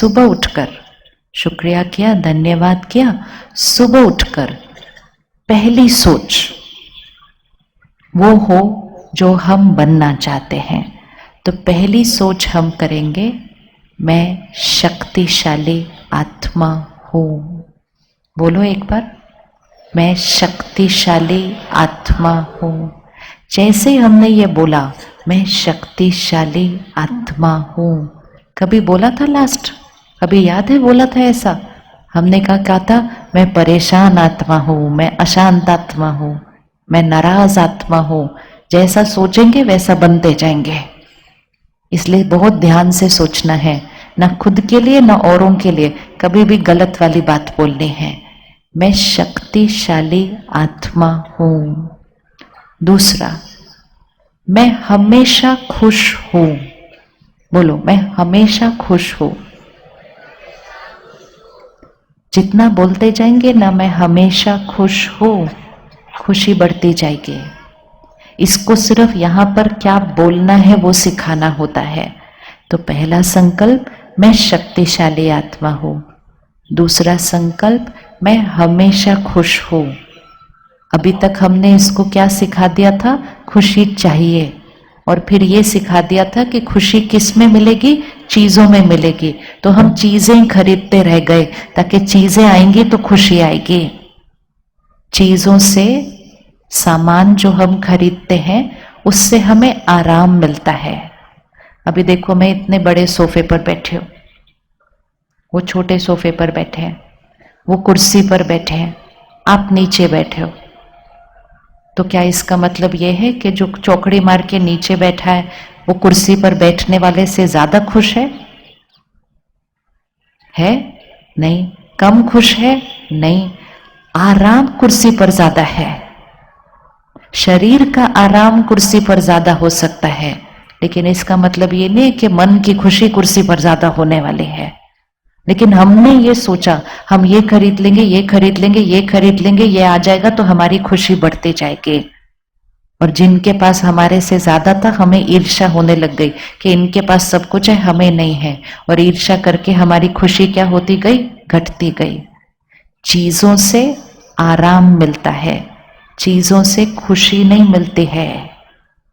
सुबह उठकर, शुक्रिया किया, धन्यवाद किया, सुबह उठकर पहली सोच वो हो जो हम बनना चाहते हैं। तो पहली सोच हम करेंगे, मैं शक्तिशाली आत्मा हूं। बोलो एक बार, मैं शक्तिशाली आत्मा हूं। जैसे ही हमने ये बोला, मैं शक्तिशाली आत्मा हूं, कभी बोला था लास्ट? कभी याद है बोला था ऐसा? हमने क्या था? मैं परेशान आत्मा हूं, मैं अशांत आत्मा हूं, मैं नाराज आत्मा हूं। जैसा सोचेंगे वैसा बनते जाएंगे। इसलिए बहुत ध्यान से सोचना है, ना खुद के लिए ना औरों के लिए कभी भी गलत वाली बात बोलनी है। मैं शक्तिशाली आत्मा हूं। दूसरा, मैं हमेशा खुश हूं। बोलो, मैं हमेशा खुश हूं। जितना बोलते जाएंगे ना मैं हमेशा खुश हूं, खुशी बढ़ती जाएगी। इसको सिर्फ यहां पर क्या बोलना है वो सिखाना होता है। तो पहला संकल्प, मैं शक्तिशाली आत्मा हूं। दूसरा संकल्प, मैं हमेशा खुश हूं। अभी तक हमने इसको क्या सिखा दिया था? खुशी चाहिए। और फिर ये सिखा दिया था कि खुशी किस में मिलेगी? चीजों में मिलेगी। तो हम चीजें खरीदते रह गए, ताकि चीजें आएंगी तो खुशी आएगी। चीजों से, सामान जो हम खरीदते हैं उससे हमें आराम मिलता है। अभी देखो, मैं इतने बड़े सोफे पर बैठे हूं, वो छोटे सोफे पर बैठे हैं, वो कुर्सी पर बैठे हैं, आप नीचे बैठे हो। तो क्या इसका मतलब यह है कि जो चौकड़ी मार के नीचे बैठा है वो कुर्सी पर बैठने वाले से ज्यादा खुश है? नहीं। कम खुश है? नहीं। आराम कुर्सी पर ज्यादा है। शरीर का आराम कुर्सी पर ज्यादा हो सकता है, लेकिन इसका मतलब ये नहीं कि मन की खुशी कुर्सी पर ज्यादा होने वाली है। लेकिन हमने ये सोचा, हम ये खरीद लेंगे, ये खरीद लेंगे, ये खरीद लेंगे, ये आ जाएगा तो हमारी खुशी बढ़ती जाएगी। और जिनके पास हमारे से ज्यादा था, हमें ईर्ष्या होने लग गई कि इनके पास सब कुछ है, हमें नहीं है। और ईर्ष्या करके हमारी खुशी क्या होती गई? घटती गई। चीजों से आराम मिलता है, चीजों से खुशी नहीं मिलती है।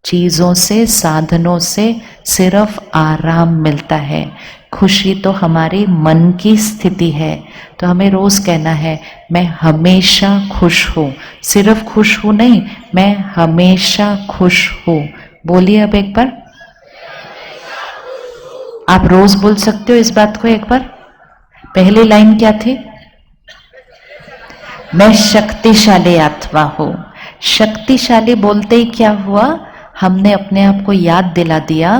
चीजों से, साधनों से सिर्फ आराम मिलता है। खुशी तो हमारी मन की स्थिति है। तो हमें रोज कहना है, मैं हमेशा खुश हूं। सिर्फ खुश हूं नहीं, मैं हमेशा खुश हूं। बोलिए अब एक बार। आप रोज बोल सकते हो इस बात को एक बार। पहली लाइन क्या थी? मैं शक्तिशाली आत्मा हूं। शक्तिशाली बोलते ही क्या हुआ? हमने अपने आप को याद दिला दिया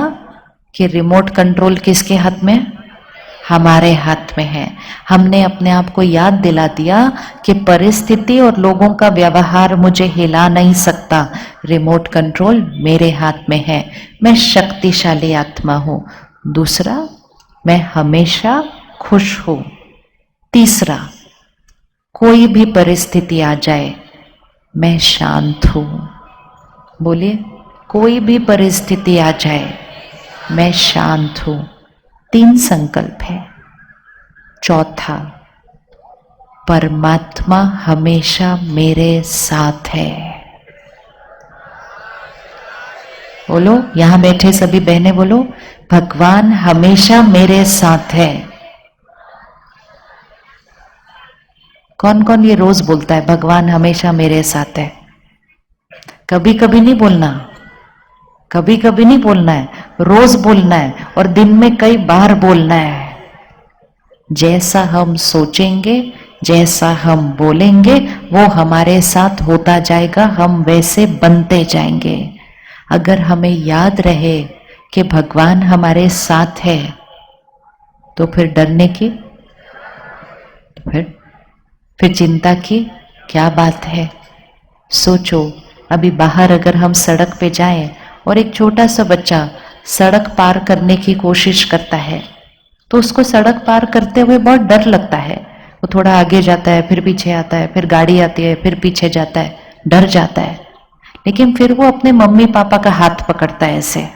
कि रिमोट कंट्रोल किसके हाथ में? हमारे हाथ में है। हमने अपने आप को याद दिला दिया कि परिस्थिति और लोगों का व्यवहार मुझे हिला नहीं सकता, रिमोट कंट्रोल मेरे हाथ में है। मैं शक्तिशाली आत्मा हूं। दूसरा, मैं हमेशा खुश हूं। तीसरा, कोई भी परिस्थिति आ जाए मैं शांत हूं। बोलिए, कोई भी परिस्थिति आ जाए मैं शांत हूं। 3 संकल्प है। चौथा, परमात्मा हमेशा मेरे साथ है। बोलो, यहां बैठे सभी बहनें बोलो, भगवान हमेशा मेरे साथ है। कौन कौन ये रोज बोलता है, भगवान हमेशा मेरे साथ है? कभी कभी नहीं बोलना, कभी कभी नहीं बोलना है, रोज बोलना है। और दिन में कई बार बोलना है। जैसा हम सोचेंगे, जैसा हम बोलेंगे, वो हमारे साथ होता जाएगा, हम वैसे बनते जाएंगे। अगर हमें याद रहे कि भगवान हमारे साथ है, तो फिर डरने की, फिर चिंता की क्या बात है? सोचो, अभी बाहर अगर हम सड़क पे जाएं और एक छोटा सा बच्चा सड़क पार करने की कोशिश करता है, तो उसको सड़क पार करते हुए बहुत डर लगता है। वो थोड़ा आगे जाता है, फिर पीछे आता है, फिर गाड़ी आती है, फिर पीछे जाता है, डर जाता है। लेकिन फिर वो अपने मम्मी पापा का हाथ पकड़ता है, ऐसे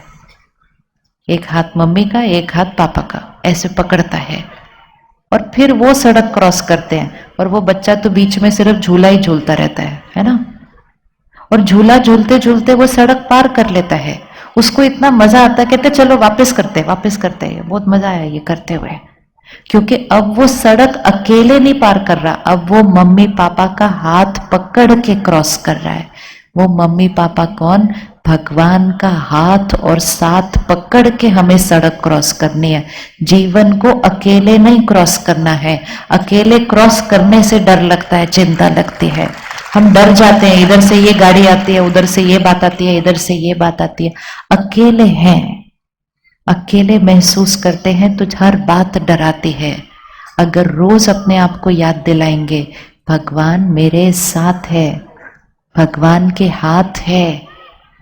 एक हाथ मम्मी का, एक हाथ पापा का, ऐसे पकड़ता है और फिर वो सड़क क्रॉस करते हैं, और वो बच्चा तो बीच में सिर्फ झूला ही झूलता रहता है ना। और झूला झूलते झूलते वो सड़क पार कर लेता है, उसको इतना मजा आता है, कहते चलो वापस करते हैं, बहुत मजा आया ये करते हुए। क्योंकि अब वो सड़क अकेले नहीं पार कर रहा, अब वो मम्मी पापा का हाथ पकड़ के क्रॉस कर रहा है। वो मम्मी पापा कौन? भगवान का हाथ और साथ पकड़ के हमें सड़क क्रॉस करनी है। जीवन को अकेले नहीं क्रॉस करना है। अकेले क्रॉस करने से डर लगता है, चिंता लगती है, हम डर जाते हैं, इधर से ये गाड़ी आती है, उधर से ये बात आती है, इधर से ये बात आती है। अकेले हैं, अकेले महसूस करते हैं तो हर बात डराती है। अगर रोज अपने आप को याद दिलाएंगे, भगवान मेरे साथ है, भगवान के हाथ है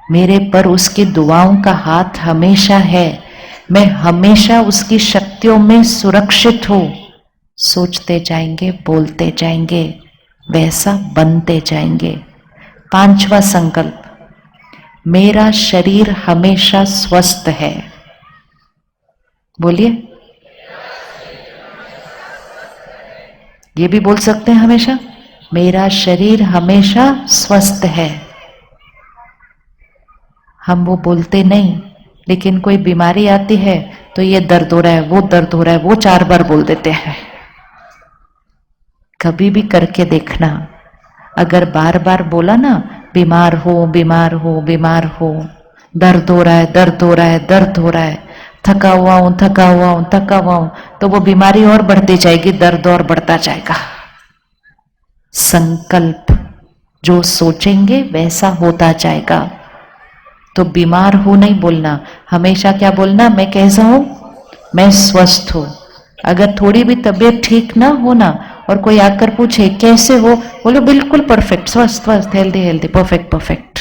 मेरे पर, उसकी दुआओं का हाथ हमेशा है, मैं हमेशा उसकी शक्तियों में सुरक्षित हूं। सोचते जाएंगे, बोलते जाएंगे, वैसा बनते जाएंगे। 5वां संकल्प, मेरा शरीर हमेशा स्वस्थ है। बोलिए, ये भी बोल सकते हैं हमेशा, मेरा शरीर हमेशा स्वस्थ है। हम वो बोलते नहीं, लेकिन कोई बीमारी आती है तो ये दर्द हो रहा है, वो दर्द हो रहा है, वो 4 बार बोल देते हैं। कभी भी करके देखना, अगर बार बार बोला ना, बीमार हो बीमार हो बीमार हो, दर्द हो रहा है दर्द हो रहा है दर्द हो रहा है, थका हुआ हूं थका हुआ हूं थका हुआ हूं, तो वो बीमारी और बढ़ती जाएगी, दर्द और बढ़ता जाएगा। संकल्प जो सोचेंगे वैसा होता जाएगा। तो बीमार हो नहीं बोलना, हमेशा क्या बोलना, मैं कैसा हूं, मैं स्वस्थ हूं। अगर थोड़ी भी तबीयत ठीक ना हो ना, और कोई आकर पूछे कैसे हो, बोलो बिल्कुल परफेक्ट, स्वस्थ स्वस्थ, हेल्दी हेल्दी, परफेक्ट परफेक्ट।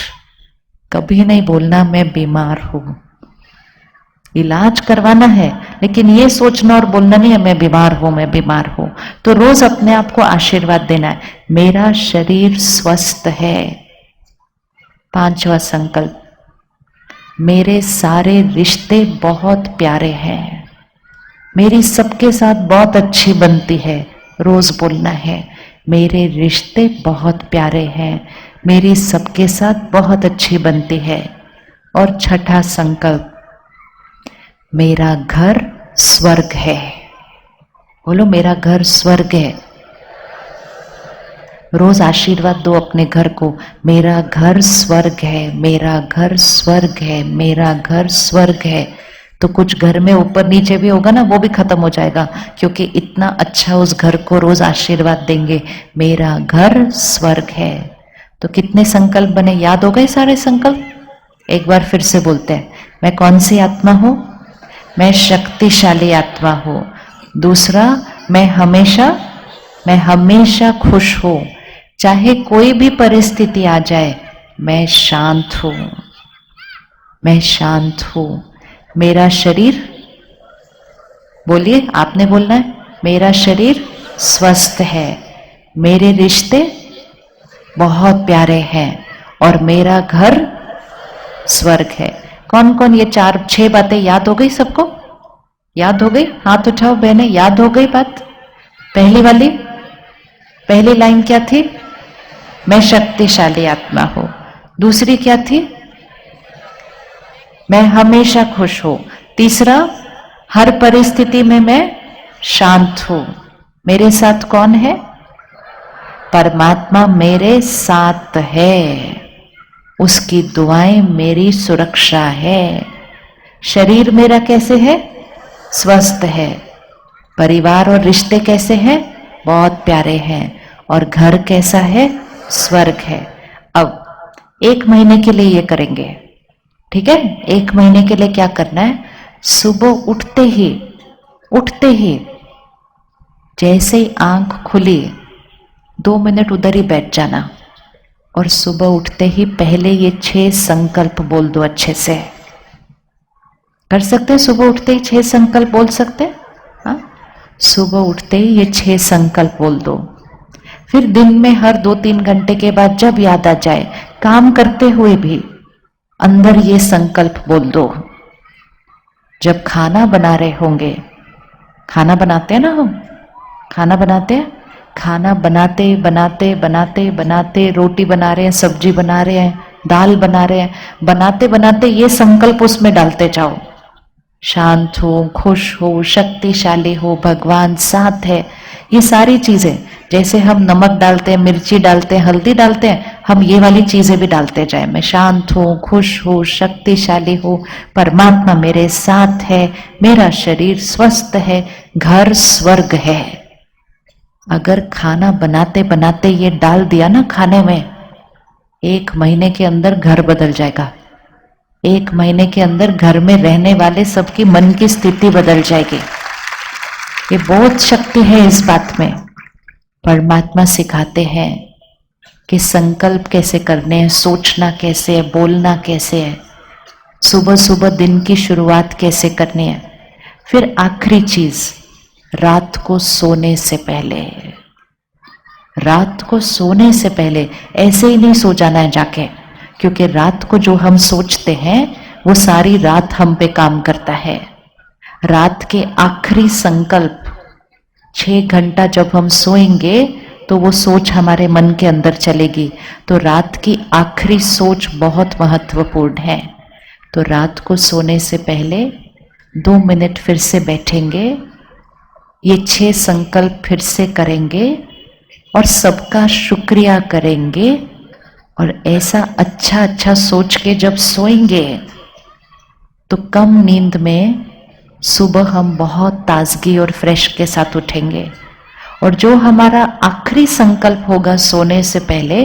कभी नहीं बोलना मैं बीमार हूं। इलाज करवाना है, लेकिन ये सोचना और बोलना नहीं है मैं बीमार हूं मैं बीमार हूं। तो रोज अपने आप को आशीर्वाद देना है, मेरा शरीर स्वस्थ है। 5वां संकल्प, मेरे सारे रिश्ते बहुत प्यारे हैं, मेरी सबके साथ बहुत अच्छी बनती है। रोज बोलना है, मेरे रिश्ते बहुत प्यारे हैं, मेरी सबके साथ बहुत अच्छी बनती है। और 6ठा संकल्प, मेरा घर स्वर्ग है। बोलो, मेरा घर स्वर्ग है। रोज आशीर्वाद दो अपने घर को, मेरा घर स्वर्ग है, मेरा घर स्वर्ग है, मेरा घर स्वर्ग है। तो कुछ घर में ऊपर नीचे भी होगा ना, वो भी खत्म हो जाएगा, क्योंकि इतना अच्छा उस घर को रोज आशीर्वाद देंगे, मेरा घर स्वर्ग है। तो कितने संकल्प बने, याद हो गए सारे संकल्प? एक बार फिर से बोलते हैं, मैं कौन सी आत्मा हूं? मैं शक्तिशाली आत्मा हूं। दूसरा, मैं हमेशा खुश हूं, चाहे कोई भी परिस्थिति आ जाए, मैं शांत हूं, मैं शांत हूं। मेरा शरीर, बोलिए, आपने बोलना है, मेरा शरीर स्वस्थ है, मेरे रिश्ते बहुत प्यारे हैं, और मेरा घर स्वर्ग है। कौन कौन ये 4-6 बातें याद हो गई? सबको याद हो गई? हाथ उठाओ बहने, याद हो गई बात? पहली वाली, पहली लाइन क्या थी? मैं शक्तिशाली आत्मा हूं। दूसरी क्या थी? मैं हमेशा खुश हूं। तीसरा, हर परिस्थिति में मैं शांत हूं। मेरे साथ कौन है? परमात्मा मेरे साथ है, उसकी दुआएं मेरी सुरक्षा है। शरीर मेरा कैसे है? स्वस्थ है। परिवार और रिश्ते कैसे हैं? बहुत प्यारे हैं। और घर कैसा है? स्वर्ग है। अब 1 महीने के लिए ये करेंगे, ठीक है? 1 महीने के लिए क्या करना है? सुबह उठते ही जैसे ही आंख खुली 2 मिनट उधर ही बैठ जाना, और सुबह उठते ही पहले ये 6 संकल्प बोल दो। अच्छे से कर सकते हैं? सुबह उठते ही 6 संकल्प बोल सकते हैं? हाँ, सुबह उठते ही ये 6 संकल्प बोल दो। फिर दिन में हर 2-3 घंटे के बाद जब याद आ जाए, काम करते हुए भी अंदर ये संकल्प बोल दो। जब खाना बना रहे होंगे, खाना बनाते हैं ना हम, खाना बनाते हैं, खाना बनाते बनाते बनाते बनाते रोटी बना रहे हैं, सब्जी बना रहे हैं, दाल बना रहे हैं, बनाते बनाते ये संकल्प उसमें डालते जाओ, शांत हो, खुश हो, शक्तिशाली हो, भगवान साथ है। ये सारी चीजें, जैसे हम नमक डालते हैं, मिर्ची डालते हैं, हल्दी डालते हैं, हम ये वाली चीजें भी डालते जाए। मैं शांत हूं, खुश हूं, शक्तिशाली हूं, परमात्मा मेरे साथ है, मेरा शरीर स्वस्थ है, घर स्वर्ग है। अगर खाना बनाते बनाते ये डाल दिया ना खाने में, 1 महीने के अंदर घर बदल जाएगा। 1 महीने के अंदर घर में रहने वाले सबकी मन की स्थिति बदल जाएगी। ये बहुत शक्ति है इस बात में। परमात्मा सिखाते हैं कि संकल्प कैसे करने हैं, सोचना कैसे है, बोलना कैसे है, सुबह सुबह दिन की शुरुआत कैसे करनी है। फिर आखिरी चीज, रात को सोने से पहले, रात को सोने से पहले ऐसे ही नहीं सो जाना है जाके, क्योंकि रात को जो हम सोचते हैं वो सारी रात हम पे काम करता है। रात के आखिरी संकल्प 6 घंटा जब हम सोएंगे तो वो सोच हमारे मन के अंदर चलेगी। तो रात की आखिरी सोच बहुत महत्वपूर्ण है। तो रात को सोने से पहले 2 मिनट फिर से बैठेंगे, ये 6 संकल्प फिर से करेंगे और सबका शुक्रिया करेंगे, और ऐसा अच्छा अच्छा सोच के जब सोएंगे तो कम नींद में सुबह हम बहुत ताजगी और फ्रेश के साथ उठेंगे। और जो हमारा आखिरी संकल्प होगा सोने से पहले,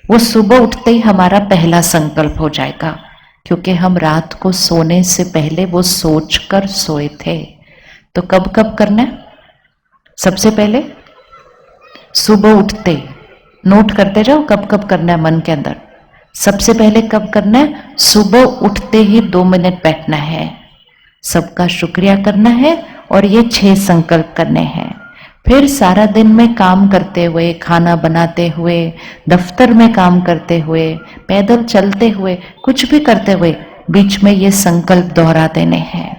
वो सुबह उठते ही हमारा पहला संकल्प हो जाएगा, क्योंकि हम रात को सोने से पहले वो सोचकर सोए थे। तो कब कब करना है? सबसे पहले सुबह उठते, नोट करते जाओ कब कब करना है मन के अंदर। सबसे पहले कब करना है? सुबह उठते ही 2 मिनट बैठना है, सबका शुक्रिया करना है और ये 6 संकल्प करने हैं। फिर सारा दिन में काम करते हुए, खाना बनाते हुए, दफ्तर में काम करते हुए, पैदल चलते हुए, कुछ भी करते हुए बीच में ये संकल्प दोहरा देने हैं।